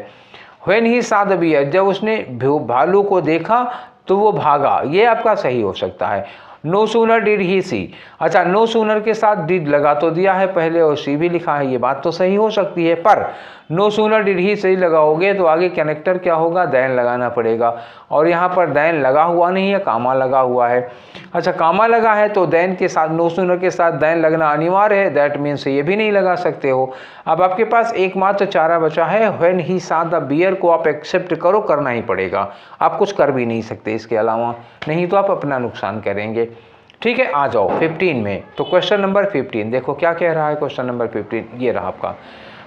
व्हेन ही सा द बियर, जब उसने भालू को देखा तो वो भागा, ये आपका सही हो सकता है। नो सूनर डिड ही सी, अच्छा नो सूनर के साथ डिड लगा तो दिया है पहले, और सी भी लिखा है, ये बात तो सही हो सकती है, पर नो सूनर डिड ही सही लगाओगे तो आगे कनेक्टर क्या होगा, दैन लगाना पड़ेगा, और यहाँ पर दैन लगा हुआ नहीं है, कामा लगा हुआ है। अच्छा, कामा लगा है तो दैन के साथ, नो सूनर के साथ दैन लगना अनिवार्य है, दैट मीन्स ये भी नहीं लगा सकते हो। अब आपके पास एकमात्र चारा बचा है, व्हेन ही सा द बियर को आप एक्सेप्ट करो, करना ही पड़ेगा, आप कुछ कर भी नहीं सकते इसके अलावा, नहीं तो आप अपना नुकसान करेंगे, ठीक है। आ जाओ 15 में। तो क्वेश्चन नंबर 15 देखो क्या कह रहा है, क्वेश्चन नंबर 15 ये रहा आपका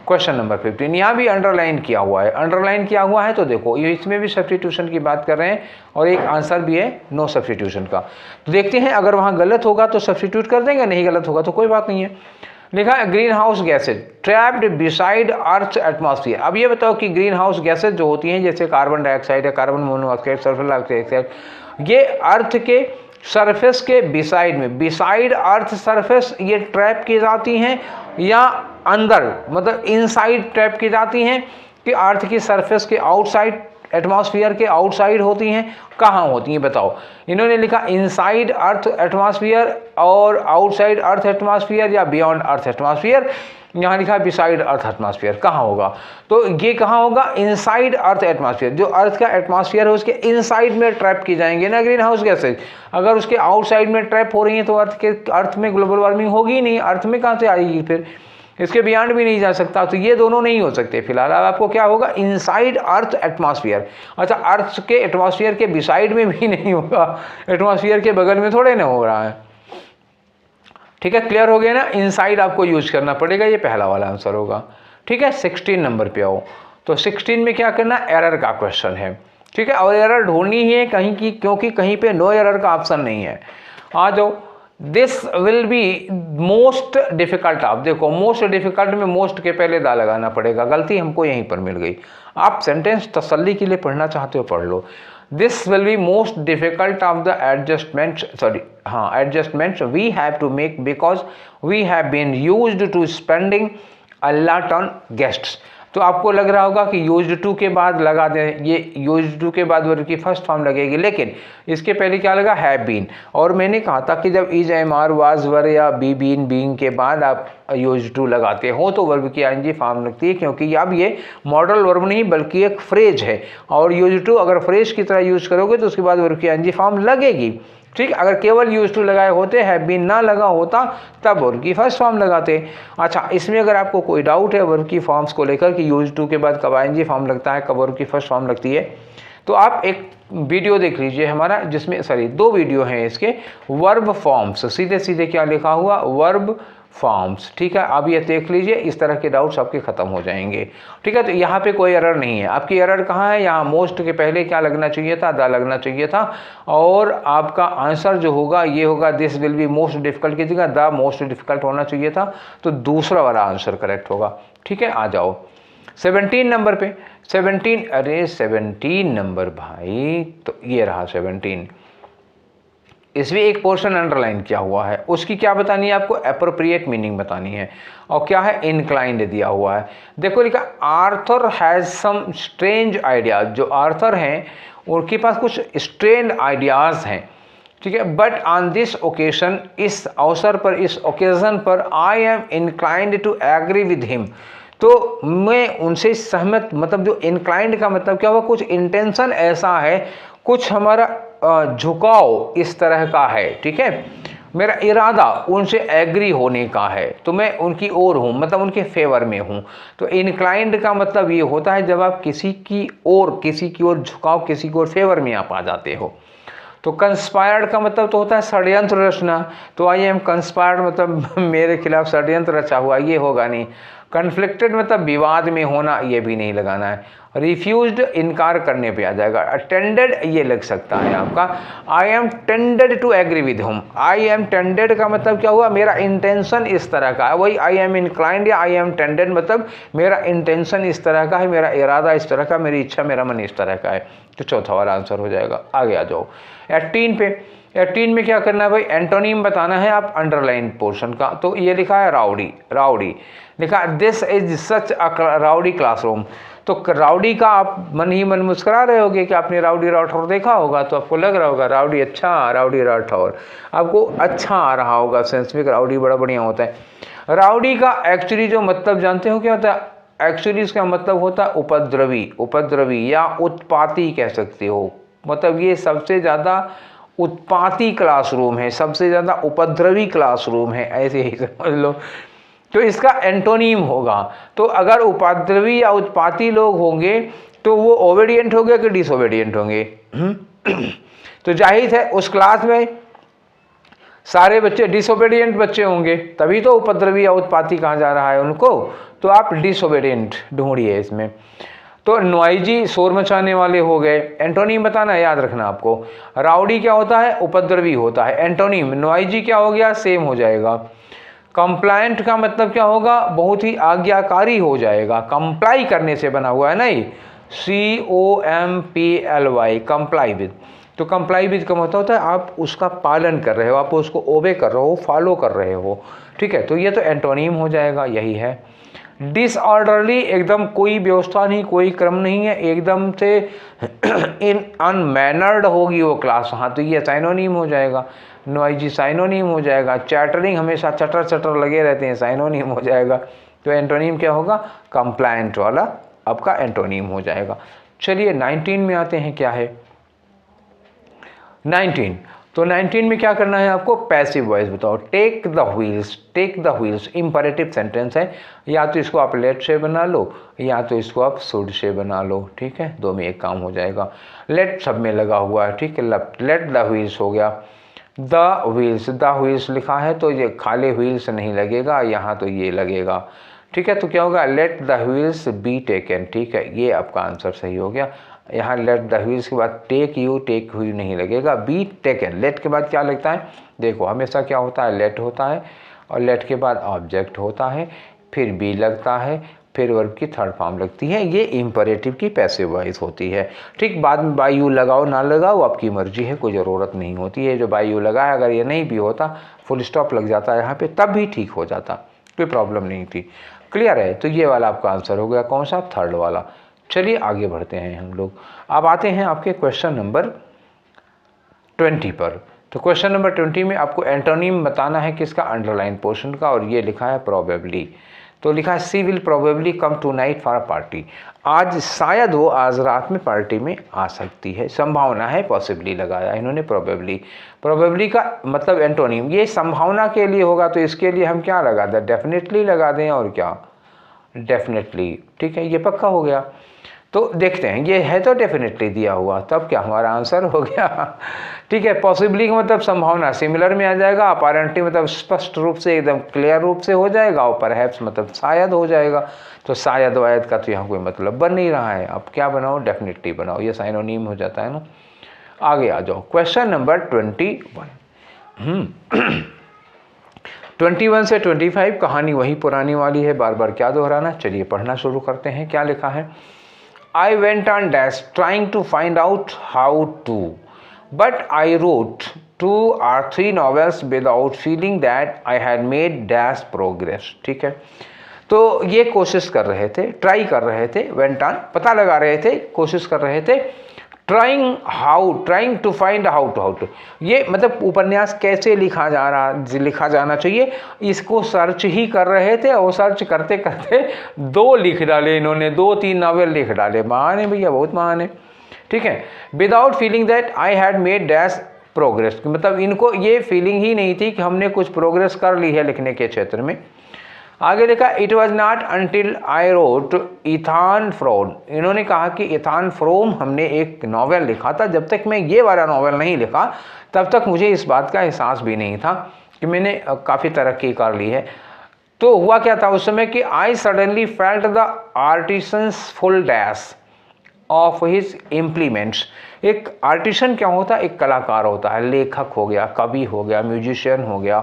क्वेश्चन नंबर 15। यहाँ भी अंडरलाइन किया हुआ है, अंडरलाइन किया हुआ है, तो देखो ये इसमें भी सब्स्टिट्यूशन की बात कर रहे हैं, और एक आंसर भी है नो सब्स्टिट्यूशन का। तो देखते हैं, अगर वहाँ गलत होगा तो सब्स्टिट्यूट कर देंगे, नहीं गलत होगा तो कोई बात नहीं है। लिखा है green house gases trapped beside earth atmosphere. अब ये बताओ कि ग्रीन हाउस गैसेज जो होती हैं, जैसे कार्बन डाइऑक्साइड है, कार्बन मोनोऑक्साइड, सल्फर डाइऑक्साइड, ये अर्थ के सरफेस के बिसाइड में, बिसाइड अर्थ सरफेस, ये ट्रैप की जाती हैं, या अंदर मतलब इनसाइड ट्रैप की जाती हैं, कि अर्थ की सरफेस के आउटसाइड एटमॉस्फेयर के आउटसाइड होती हैं, कहाँ होती हैं बताओ। इन्होंने लिखा इनसाइड अर्थ एटमॉस्फेयर और आउटसाइड अर्थ एटमॉस्फेयर या बियॉन्ड अर्थ एटमॉस्फेयर, यहाँ लिखा है बिसाइड अर्थ एटमॉस्फेयर, कहाँ होगा? तो ये कहाँ होगा? Inside earth atmosphere. जो अर्थ का एटमॉस्फेयर है उसके इनसाइड में ट्रैप की जाएंगे ना ग्रीन हाउस गैसेज। अगर उसके आउटसाइड में ट्रैप हो रही है तो अर्थ में ग्लोबल वार्मिंग होगी ही नहीं, अर्थ में कहाँ से आएगी फिर? इसके बियॉन्ड भी नहीं जा सकता, तो ये दोनों नहीं हो सकते फिलहाल। अब आपको क्या होगा? Inside earth atmosphere. अच्छा, अर्थ के एटमॉस्फेयर के बिसाइड में भी नहीं होगा, एटमॉस्फेयर के बगल में थोड़े ना हो रहा है। ठीक है, क्लियर हो गया ना? इनसाइड आपको यूज करना पड़ेगा, ये पहला वाला आंसर होगा। ठीक है, 16 नंबर पे आओ। तो 16 में क्या करना? एरर का क्वेश्चन है। ठीक है, और एरर ढूंढनी ही है कहीं की, क्योंकि कहीं पे नो एरर का ऑप्शन नहीं है। आ जाओ। This will be most difficult. आप देखो, मोस्ट डिफिकल्ट में मोस्ट के पहले दा लगाना पड़ेगा, गलती हमको यहीं पर मिल गई। आप सेंटेंस तसल्ली के लिए पढ़ना चाहते हो पढ़ लो। This will be most difficult of the adjustments we have to make because we have been used to spending a lot on guests. तो आपको लग रहा होगा कि यूज्ड टू के बाद लगा दें, ये यूज्ड टू के बाद वर्ब की फर्स्ट फॉर्म लगेगी, लेकिन इसके पहले क्या लगा? Have been. और मैंने कहा था कि जब is, am, are, was, were या बी, बीन, बीइंग के बाद आप यूज्ड टू लगाते हो तो वर्ब की आईएनजी फॉर्म लगती है, क्योंकि अब ये मॉडल वर्ब नहीं बल्कि एक फ्रेज है। और यूज्ड टू अगर फ्रेज की तरह यूज करोगे तो उसके बाद वर्ब की आईएनजी फॉर्म लगेगी। ठीक, अगर केवल यूज टू लगाए होते, हैव बीन ना लगा होता, तब वर्ब की फर्स्ट फॉर्म लगाते। अच्छा, इसमें अगर आपको कोई डाउट है वर्ब की फॉर्म्स को लेकर कि यूज टू के बाद कब आईएनजी फॉर्म लगता है, कब वर्ब की फर्स्ट फॉर्म लगती है, तो आप एक वीडियो देख लीजिए हमारा, जिसमें दो वीडियो हैं इसके, वर्ब फॉर्म्स, सीधे सीधे क्या लिखा हुआ? Verb forms. ठीक है, अब ये देख लीजिए, इस तरह के डाउट्स आपके खत्म हो जाएंगे। ठीक है, तो यहाँ पे कोई एरर नहीं है। आपकी एरर कहाँ है? यहाँ मोस्ट के पहले क्या लगना चाहिए था? द लगना चाहिए था। और आपका आंसर जो होगा ये होगा this will be most difficult की जगह द मोस्ट डिफिकल्ट होना चाहिए था, तो दूसरा वाला आंसर करेक्ट होगा। ठीक है, आ जाओ 17 नंबर पे। 17, अरे 17 नंबर भाई, तो ये रहा 17। इसमें एक पोर्शन अंडरलाइन किया हुआ है, उसकी क्या बतानी है आपको? एप्रोप्रिएट मीनिंग बतानी है। और क्या है? इनक्लाइंड दिया हुआ है। देखो लिखा, Arthur has some strange ideas. जो आर्थर हैं उनके पास कुछ स्ट्रेंज आइडियाज हैं। ठीक है, बट ऑन दिस ओकेजन, इस अवसर पर, इस ओकेजन पर, I am inclined to agree with him. तो मैं उनसे सहमत, मतलब जो इनक्लाइंड का मतलब क्या हुआ? कुछ इंटेंशन ऐसा है, कुछ हमारा झुकाव इस तरह का है। ठीक है, मेरा इरादा उनसे एग्री होने का है, तो मैं उनकी ओर हूँ, मतलब उनके फेवर में हूँ। तो इनक्लाइंड का मतलब ये होता है जब आप किसी की ओर झुकाव, किसी की ओर फेवर में आप आ जाते हो। तो कंस्पायर्ड का मतलब तो होता है षड्यंत्र रचना। तो आई एम कंस्पायर्ड मतलब मेरे खिलाफ षड्यंत्र रचा हुआ, ये होगा नहीं। कन्फ्लिक्टेड मतलब विवाद में होना, ये भी नहीं लगाना है। रिफ्यूज्ड इनकार करने पे आ जाएगा। अटेंडेड ये लग सकता है आपका। I am tended to agree with him. I am tended का मतलब क्या हुआ? मेरा इंटेंशन इस तरह का है। वही आई एम इंक्लाइंड या आई एम टेंडेड मतलब मेरा इंटेंशन इस तरह का है, मेरा इरादा इस तरह का, मेरी इच्छा, मेरा मन इस तरह का है। तो चौथा वाला आंसर हो जाएगा। आगे आ जाओ 18 पे। 18 में क्या करना है भाई? एंटोनिम बताना है आप अंडरलाइन पोर्शन का। तो ये लिखा है राउडी। राउडी लिखा, this is such a rowdy classroom. तो राउडी का आप मन ही मन मुस्कुरा रहे होगे कि आपने राउडी राठौर देखा होगा, तो आपको लग रहा होगा राउडी, अच्छा राउडी राठौर, आपको अच्छा आ रहा होगा सेंस में, राउडी बड़ा बढ़िया होता है। राउडी का एक्चुअली जो मतलब जानते हो क्या होता है? एक्चुअली इसका मतलब होता है उपद्रवी। उपद्रवी या उत्पाती कह सकते हो। मतलब ये सबसे ज़्यादा उत्पाती क्लासरूम है, सबसे ज़्यादा उपद्रवी क्लासरूम है, ऐसे ही समझ लो। तो इसका एंटोनीम होगा। तो अगर उपद्रवी या उत्पाती लोग होंगे तो वो ओबेडिएंट हो गए कि डिसोबेडिएंट होंगे? तो जाहिर है उस क्लास में सारे बच्चे डिसोबेडिएंट बच्चे होंगे, तभी तो उपद्रवी या उत्पाती कहा जा रहा है उनको। तो आप डिसोबेडिएंट ढूंढिए इसमें। तो नॉइजी शोर मचाने वाले हो गए। एंटोनीम बताना याद रखना आपको। राउडी क्या होता है? उपद्रवी होता है। एंटोनीम नॉइजी क्या हो गया? सेम हो जाएगा। कंप्लायंट का मतलब क्या होगा? बहुत ही आज्ञाकारी हो जाएगा। कंप्लाई करने से बना हुआ है नहीं, COMPLY, कंप्लाई विद। तो कंप्लाई विद का मतलब होता है आप उसका पालन कर रहे हो, आप उसको ओबे कर रहे हो, फॉलो कर रहे हो। ठीक है, तो ये तो एंटोनीम हो जाएगा, यही है। डिसऑर्डरली, एकदम कोई व्यवस्था नहीं, कोई क्रम नहीं है, एकदम से इन अनमैनर्ड होगी वो क्लास, हाँ तो ये साइनोनिम हो जाएगा। नॉइजी साइनोनिम हो जाएगा। चैटरिंग, हमेशा चटर चटर लगे रहते हैं, साइनोनिम हो जाएगा। तो एंटोनिम क्या होगा? कंप्लायंट वाला आपका एंटोनिम हो जाएगा। चलिए 19 में आते हैं, क्या है 19। तो 19 में क्या करना है आपको? पैसिव वॉइस बताओ। Take the wheels, take the wheels imperative sentence है, या तो इसको आप लेट से बना लो या तो इसको आप शुड से बना लो, ठीक है, दो में एक काम हो जाएगा। लेट सब में लगा हुआ है, ठीक है, लेट द व्हील्स हो गया। द व्हील्स, द व्हील्स लिखा है तो ये खाली व्हील्स नहीं लगेगा, यहाँ तो ये लगेगा, ठीक है। तो क्या होगा? Let the wheels be taken, ठीक है, ये आपका आंसर सही हो गया। यहाँ लेट द व्हील्स के बाद टेक यू नहीं लगेगा, बी टेकन। लेट के बाद क्या लगता है? देखो हमेशा क्या होता है? लेट होता है, और लेट के बाद ऑब्जेक्ट होता है, फिर बी लगता है, फिर वर्ब की थर्ड फॉर्म लगती है। ये इंपरेटिव की पैसिव वॉइस होती है, ठीक। बाद में बाई यू लगाओ ना लगाओ आपकी मर्जी है, कोई ज़रूरत नहीं होती है। जो बाई यू लगा है, अगर ये नहीं भी होता, फुल स्टॉप लग जाता है यहाँ पे, तब भी ठीक हो जाता, कोई प्रॉब्लम नहीं थी। क्लियर है? तो ये वाला आपका आंसर हो गया, कौन सा? थर्ड वाला। चलिए आगे बढ़ते हैं हम लोग। अब आते हैं आपके क्वेश्चन नंबर 20 पर। तो क्वेश्चन नंबर 20 में आपको एंटोनिम बताना है किसका? अंडरलाइन पोर्शन का, और ये लिखा है प्रोबेबली। तो लिखा है she will probably come tonight for a party. आज शायद वो आज रात में पार्टी में आ सकती है, संभावना है, पॉसिबली लगाया इन्होंने प्रोबेबली। प्रोबेबली का मतलब एंटोनिम, ये संभावना के लिए होगा, तो इसके लिए हम क्या लगा दें? डेफिनेटली लगा दें, और क्या? डेफिनेटली, ठीक है, ये पक्का हो गया। तो देखते हैं, ये है तो डेफिनेटली दिया हुआ, तब क्या हमारा आंसर हो गया, ठीक है। पॉसिबली का मतलब संभावना, सिमिलर में आ जाएगा। अपैरेंटली मतलब स्पष्ट रूप से, एकदम क्लियर रूप से हो जाएगा, और परहैप्स मतलब शायद हो जाएगा। तो शायद वायद का तो यहाँ कोई मतलब बन नहीं रहा है। अब क्या बनाओ? डेफिनेटली बनाओ, ये साइनोनिम हो जाता है ना। आगे आ जाओ, क्वेश्चन नंबर 21। 21 से 25 कहानी वही पुरानी वाली है, बार बार क्या दोहराना। चलिए पढ़ना शुरू करते हैं। क्या लिखा है? I went on dash trying to find out how to, but I wrote 2 or 3 novels without feeling that I had made dash progress, ठीक है। तो ये कोशिश कर रहे थे, ट्राई कर रहे थे, went on पता लगा रहे थे, कोशिश कर रहे थे, trying to find how to, ये मतलब उपन्यास कैसे लिखा जाना चाहिए, इसको सर्च ही कर रहे थे, और सर्च करते करते 2 लिख डाले इन्होंने, 2-3 नावल लिख डाले। महान है भैया, बहुत महान है, ठीक है। Without feeling that I had made dash progress, मतलब इनको ये फीलिंग ही नहीं थी कि हमने कुछ प्रोग्रेस कर ली है लिखने के क्षेत्र में। आगे लिखा it was not until I wrote ethane from, इन्होंने कहा कि इथान फ्रोम हमने एक नॉवेल लिखा था, जब तक मैं ये वाला नॉवेल नहीं लिखा तब तक मुझे इस बात का एहसास भी नहीं था कि मैंने काफ़ी तरक्की कर ली है। तो हुआ क्या था उस समय कि I suddenly felt the artisans full dash of his implements. एक आर्टिसन क्या होता है? एक कलाकार होता है, लेखक हो गया, कवि हो गया, म्यूजिशियन हो गया,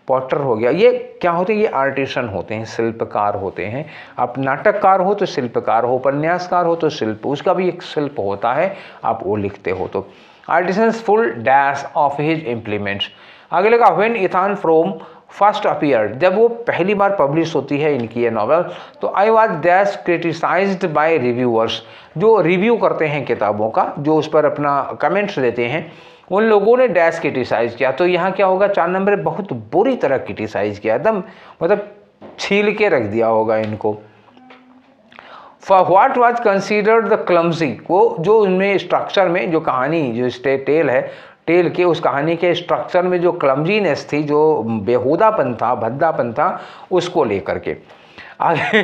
पॉटर हो गया, ये क्या होते हैं? ये आर्टिसन होते हैं, शिल्पकार होते हैं। आप नाटककार हो तो शिल्पकार हो, उपन्यासकार हो तो शिल्प, उसका भी एक शिल्प होता है, आप वो लिखते हो। तो artisans full dash of his implements. आगे लगा when ethane from first appear, जब वो पहली बार पब्लिश होती है इनकी ये नॉवेल, तो I was dash criticised by reviewers, जो रिव्यू करते हैं किताबों का, जो उस पर अपना कमेंट्स देते हैं, उन लोगों ने डैश क्रिटिसाइज किया। तो यहाँ क्या होगा? 4 नंबर बहुत बुरी तरह क्रिटिसाइज किया, एकदम मतलब छील के रख दिया होगा इनको। For what was considered the clumsy, वो जो उनमें स्ट्रक्चर में, जो कहानी जो टेल है, टेल के उस कहानी के स्ट्रक्चर में जो क्लमजीनेस थी, जो बेहुदापन था, भद्दापन था, उसको लेकर के आगे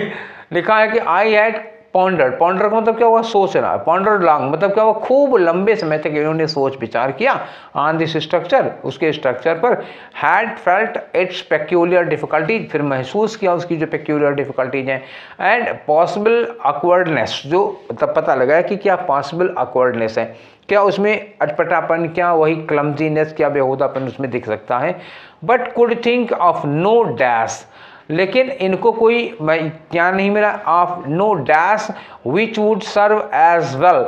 लिखा है कि आई हैड पॉन्डर का मतलब क्या हुआ? सोचना। पॉन्डर लॉन्ग मतलब क्या हुआ? खूब लंबे समय तक इन्होंने सोच विचार किया ऑन दिस स्ट्रक्चर, उसके स्ट्रक्चर पर। Had felt it's peculiar difficulties, फिर महसूस किया उसकी जो पेक्यूलियर डिफिकल्टीज हैं। एंड पॉसिबल अक्वर्डनेस, जो तब पता लगा कि क्या पॉसिबल अक्वर्डनेस है, क्या उसमें अटपटापन, क्या वही क्लमजीनेस, क्या बेहुदापन उसमें दिख सकता है। But could think of no dash, लेकिन इनको कोई क्या नहीं मिला? Of no dash which would serve as well,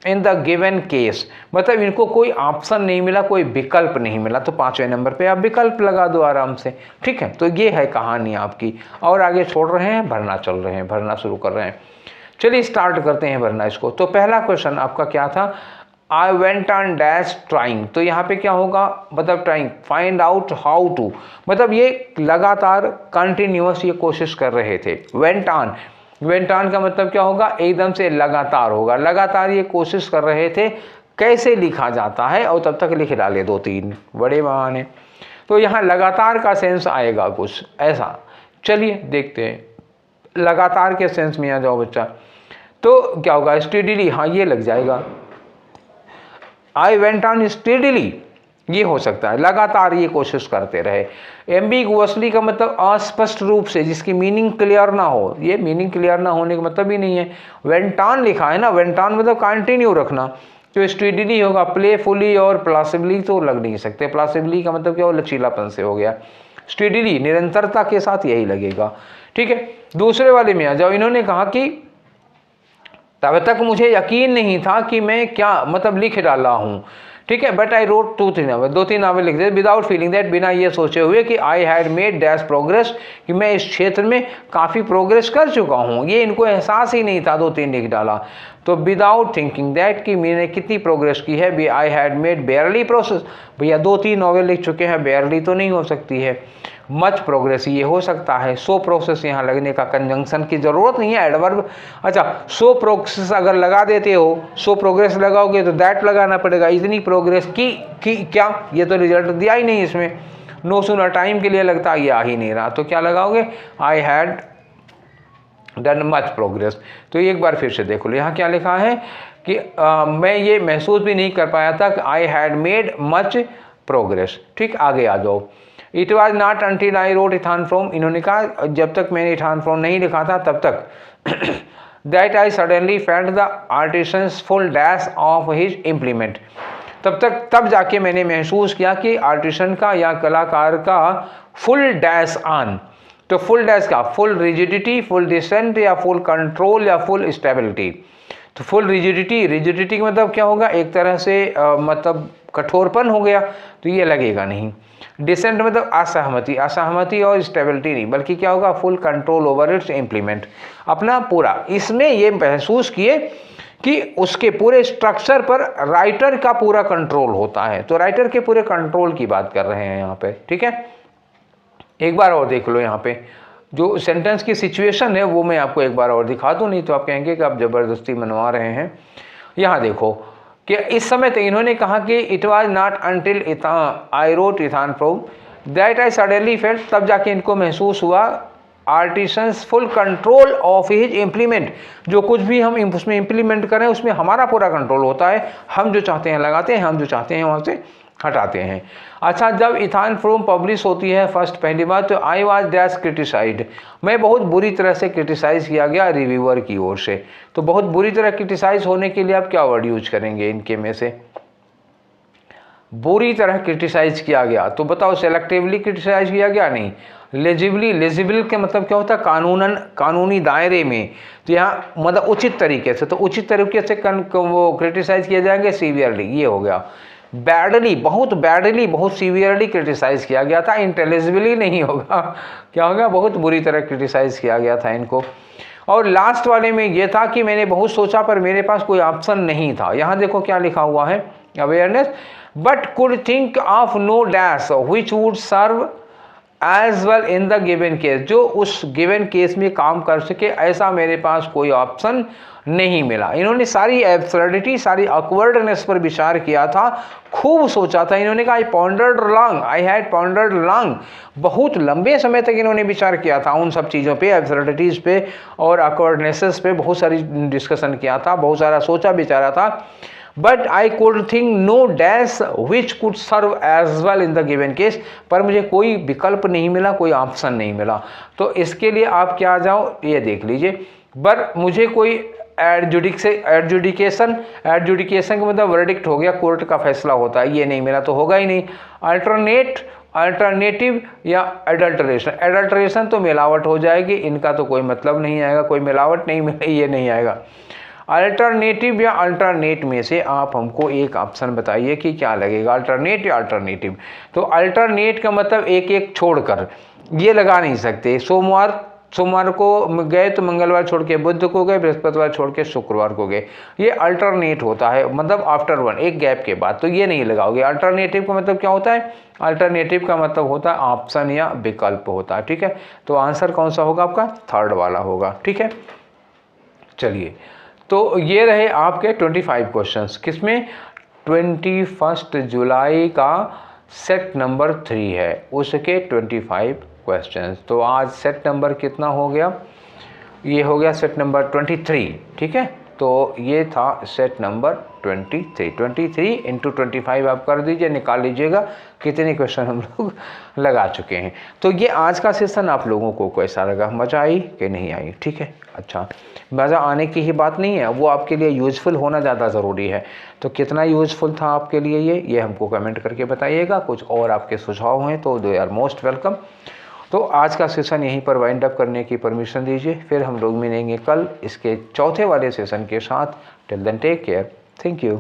in the given case, मतलब इनको कोई ऑप्शन नहीं मिला, कोई विकल्प नहीं मिला, तो 5वें नंबर पे आप विकल्प लगा दो आराम से। ठीक है, तो ये है कहानी आपकी। और आगे छोड़ रहे हैं, भरना चल रहे हैं, भरना शुरू कर रहे हैं। चलिए स्टार्ट करते हैं भरना इसको। तो पहला क्वेश्चन आपका क्या था, I went on dash trying, तो यहाँ पे क्या होगा, मतलब trying, find out how to, मतलब ये लगातार कंटिन्यूअस ये कोशिश कर रहे थे। वेंट ऑन, वेंट ऑन का मतलब क्या होगा, एकदम से लगातार होगा, लगातार ये कोशिश कर रहे थे कैसे लिखा जाता है, और तब तक लिख डाले 2-3 बड़े बहाने। तो यहाँ लगातार का सेंस आएगा कुछ ऐसा। चलिए देखते हैं, लगातार के सेंस में आ जाओ बच्चा। तो क्या होगा, स्टेडीली, हाँ ये लग जाएगा। आई वेंट ऑन स्टेडीली, ये हो सकता है, लगातार ये कोशिश करते रहे। एम्बिगुअसली का मतलब अस्पष्ट रूप से, जिसकी मीनिंग क्लियर ना हो, ये मीनिंग क्लियर ना होने का मतलब ही नहीं है। वेंट ऑन लिखा है ना, वेंट ऑन मतलब कंटिन्यू रखना, तो स्टेडीली होगा। प्लेफुली और प्लासिबली तो लग नहीं सकते, प्लासिबली का मतलब क्या हो, लचीलापन से हो गया। स्टेडीली निरंतरता के साथ यही लगेगा। ठीक है, दूसरे वाले में आ जाओ। इन्होंने कहा कि तब तक मुझे यकीन नहीं था कि मैं क्या मतलब लिख डाला हूँ। ठीक है, but I wrote 2-3 novel, 2-3 novel लिख दिए विदाउट फीलिंग दैट, बिना ये सोचे हुए कि आई हैड मेड डैश प्रोग्रेस, कि मैं इस क्षेत्र में काफ़ी प्रोग्रेस कर चुका हूँ। ये इनको एहसास ही नहीं था, 2-3 लिख डाला। तो विदाउट थिंकिंग दैट, कि मैंने कितनी प्रोग्रेस की है। B I had made barely process, भैया 2-3 नॉवेल लिख चुके हैं, बेयरली तो नहीं हो सकती है। मच प्रोग्रेस ये हो सकता है। सो प्रोसेस यहाँ लगने का कंजंक्शन की जरूरत नहीं है, एडवर्ब। अच्छा, सो प्रोसेस अगर लगा देते हो, सो प्रोग्रेस लगाओगे तो दैट लगाना पड़ेगा। इतनी प्रोग्रेस की क्या, ये तो रिजल्ट दिया ही नहीं इसमें। नो सूनर टाइम के लिए लगता है, ये आ ही नहीं रहा, तो क्या लगाओगे, I had done much progress. तो एक बार फिर से देख लो, यहाँ क्या लिखा है कि मैं ये महसूस भी नहीं कर पाया था कि आई हैड मेड मच प्रोग्रेस। ठीक, आगे आ जाओ। It was not until I wrote ethane from, इन्होंने कहा जब तक मैंने इथान फ्रॉम नहीं लिखा था तब तक। That I suddenly felt the artisans full dash of his implement, तब जाके मैंने महसूस किया कि आर्टिसन का या कलाकार का फुल डैश ऑन, तो फुल डैश का फुल रिजिडिटी, फुल डिसेंट, या फुल कंट्रोल, या फुल स्टेबिलिटी। तो फुल रिजिडिटी, रिजिडिटी का मतलब क्या होगा, एक तरह से मतलब कठोरपन हो गया, तो ये लगेगा नहीं। डिसेंट मतलब असहमति, असहमति और स्टेबिलिटी नहीं, बल्कि क्या होगा, full control over it's implement, अपना पूरा। इसमें ये महसूस किए कि उसके पूरे स्ट्रक्चर पर राइटर का पूरा कंट्रोल होता है। तो राइटर के पूरे कंट्रोल की बात कर रहे हैं यहाँ पे। ठीक है, एक बार और देख लो, यहाँ पे जो सेंटेंस की सिचुएशन है वो मैं आपको एक बार और दिखा दूँ, नहीं तो आप कहेंगे कि आप ज़बरदस्ती मनवा रहे हैं। यहाँ देखो कि इस समय तक इन्होंने कहा कि it was not until I wrote ethane from that I suddenly felt, तब जाके इनको महसूस हुआ artisans full control of his implement, जो कुछ भी हम उसमें इम्प्लीमेंट करें उसमें हमारा पूरा कंट्रोल होता है। हम जो चाहते हैं लगाते हैं, हम जो चाहते हैं वहाँ से हटाते हैं। अच्छा, जब इथान फ्रॉम पब्लिश होती है फर्स्ट पहली बार, तो आई वाज डैश क्रिटिसाइड, मैं बहुत बुरी तरह से क्रिटिसाइज़ किया गया रिव्यूअर की ओर से। तो बहुत बुरी तरह क्रिटिसाइज़ होने के लिए आप क्या वर्ड यूज करेंगे इनके में से, बुरी तरह क्रिटिसाइज किया गया, तो बताओ सेलेक्टिवली क्रिटिसाइज किया गया, नहीं, लेजिबली, लेजिबल के मतलब क्या होता है, कानूनन, कानूनी दायरे में। तो यहाँ मतलब उचित तरीके से, तो उचित तरीके से वो क्रिटिसाइज किए जाएंगे सीवियरली, ये हो गया। बैडली, बहुत सीवियरली क्रिटिसाइज किया गया था, इंटेलिजिबली नहीं होगा, क्या होगा, बहुत बुरी तरह क्रिटिसाइज किया गया था इनको। और लास्ट वाले में ये था कि मैंने बहुत सोचा पर मेरे पास कोई ऑप्शन नहीं था। यहाँ देखो क्या लिखा हुआ है, awareness, but could think of no dash which would serve as well in the given case, जो उस गिवन केस में काम कर सके ऐसा मेरे पास कोई ऑप्शन नहीं मिला। इन्होंने सारी एब्सर्डिटी, सारी ऑकवर्डनेस पर विचार किया था, खूब सोचा था। इन्होंने कहा I pondered long, I had pondered long, बहुत लंबे समय तक इन्होंने विचार किया था उन सब चीज़ों पे, एब्सर्डिटीज़ पे और ऑकवर्डनेसेस पे बहुत सारी डिस्कशन किया था, बहुत सारा सोचा विचारा था। But I could think no dash which could serve as well in the given case, पर मुझे कोई विकल्प नहीं मिला, कोई ऑप्शन नहीं मिला। तो इसके लिए आप क्या जाओ, ये देख लीजिए, पर मुझे कोई एडजुडिकेशन का मतलब वर्डिक्ट हो गया, कोर्ट का फैसला होता है, ये नहीं मिला तो होगा ही नहीं। अल्टरनेटिव या एडल्टरेशन तो मिलावट हो जाएगी, इनका तो कोई मतलब नहीं आएगा, कोई मिलावट नहीं मिले, ये नहीं आएगा। अल्टरनेटिव या अल्टरनेट में से आप हमको एक ऑप्शन बताइए कि क्या लगेगा, अल्टरनेट या अल्टरनेटिव। तो अल्टरनेट का मतलब एक एक छोड़कर, ये लगा नहीं सकते। सोमवार को गए तो मंगलवार छोड़ के बुध को गए, बृहस्पतिवार छोड़ के शुक्रवार को गए, ये अल्टरनेट होता है, मतलब आफ्टर वन, एक गैप के बाद, तो ये नहीं लगाओगे। अल्टरनेटिव का मतलब क्या होता है, अल्टरनेटिव का मतलब होता है ऑप्शन या विकल्प होता है, ठीक है। तो आंसर कौन सा होगा आपका, थर्ड वाला होगा, ठीक है। चलिए, तो ये रहे आपके 25 क्वेश्चंस, किसमें, 21 जुलाई का सेट नंबर 3 है, उसके 25 क्वेश्चंस। तो आज सेट नंबर कितना हो गया, ये हो गया सेट नंबर 23, ठीक है। तो ये था सेट नंबर 23 इंटू 25 आप कर दीजिए, निकाल लीजिएगा कितने क्वेश्चन हम लोग लगा चुके हैं। तो ये आज का सेशन आप लोगों को कैसा लगा, मज़ा आई कि नहीं आई, ठीक है। अच्छा, मज़ा आने की ही बात नहीं है, वो आपके लिए यूज़फुल होना ज़्यादा ज़रूरी है। तो कितना यूज़फुल था आपके लिए ये हमको कमेंट करके बताइएगा। कुछ और आपके सुझाव हैं तो दे आर मोस्ट वेलकम। तो आज का सेशन यहीं पर वाइंड अप करने की परमिशन दीजिए, फिर हम लोग मिलेंगे कल इसके चौथे वाले सेशन के साथ। Till then take care, thank you.